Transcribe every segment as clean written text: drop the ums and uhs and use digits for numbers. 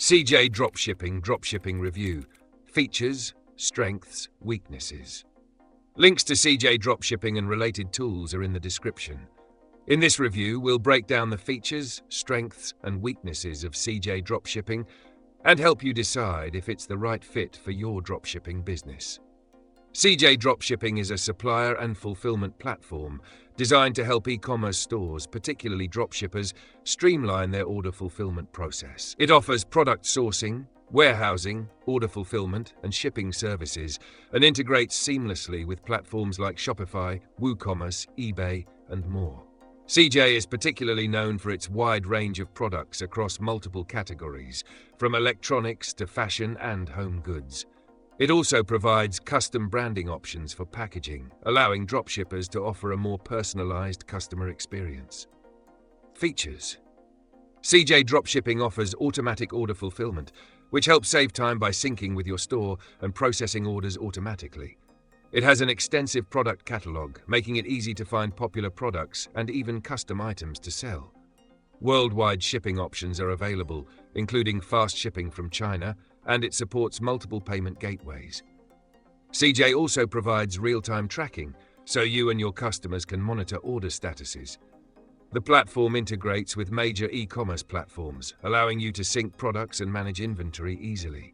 CJ Dropshipping Dropshipping Review. Features, Strengths, Weaknesses. Links to CJ Dropshipping and related tools are in the description. In this review, we'll break down the features, strengths, and weaknesses of CJ Dropshipping and help you decide if it's the right fit for your dropshipping business. CJ Dropshipping is a supplier and fulfillment platform designed to help e-commerce stores, particularly dropshippers, streamline their order fulfillment process. It offers product sourcing, warehousing, order fulfillment, and shipping services, and integrates seamlessly with platforms like Shopify, WooCommerce, eBay, and more. CJ is particularly known for its wide range of products across multiple categories, from electronics to fashion and home goods. It also provides custom branding options for packaging, allowing dropshippers to offer a more personalized customer experience. Features. CJ Dropshipping offers automatic order fulfillment, which helps save time by syncing with your store and processing orders automatically. It has an extensive product catalog, making it easy to find popular products and even custom items to sell. Worldwide shipping options are available, including fast shipping from China, and it supports multiple payment gateways. CJ also provides real-time tracking, so you and your customers can monitor order statuses. The platform integrates with major e-commerce platforms, allowing you to sync products and manage inventory easily.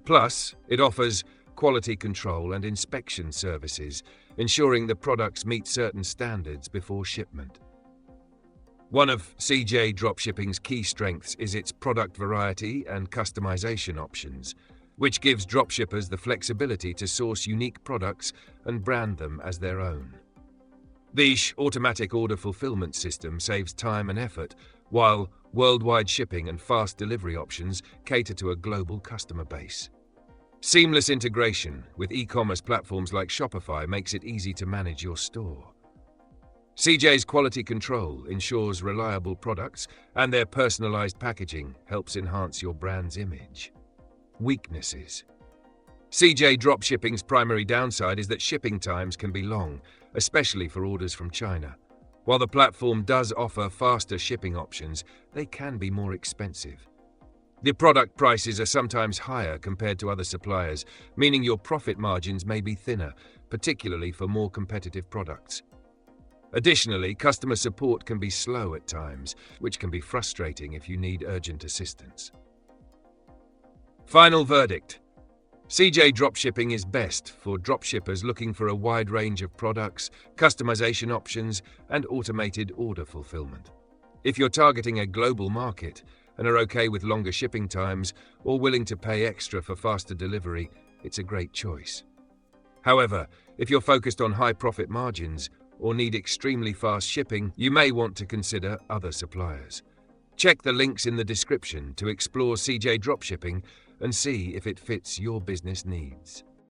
Plus, it offers quality control and inspection services, ensuring the products meet certain standards before shipment. One of CJ Dropshipping's key strengths is its product variety and customization options, which gives dropshippers the flexibility to source unique products and brand them as their own. The automatic order fulfillment system saves time and effort, while worldwide shipping and fast delivery options cater to a global customer base. Seamless integration with e-commerce platforms like Shopify makes it easy to manage your store. CJ's quality control ensures reliable products, and their personalized packaging helps enhance your brand's image. Weaknesses. CJ Dropshipping's primary downside is that shipping times can be long, especially for orders from China. While the platform does offer faster shipping options, they can be more expensive. The product prices are sometimes higher compared to other suppliers, meaning your profit margins may be thinner, particularly for more competitive products. Additionally, customer support can be slow at times, which can be frustrating if you need urgent assistance. Final verdict. CJ Dropshipping is best for dropshippers looking for a wide range of products, customization options, and automated order fulfillment. If you're targeting a global market and are okay with longer shipping times or willing to pay extra for faster delivery, it's a great choice. However, if you're focused on high profit margins or need extremely fast shipping, you may want to consider other suppliers. Check the links in the description to explore CJ Dropshipping and see if it fits your business needs.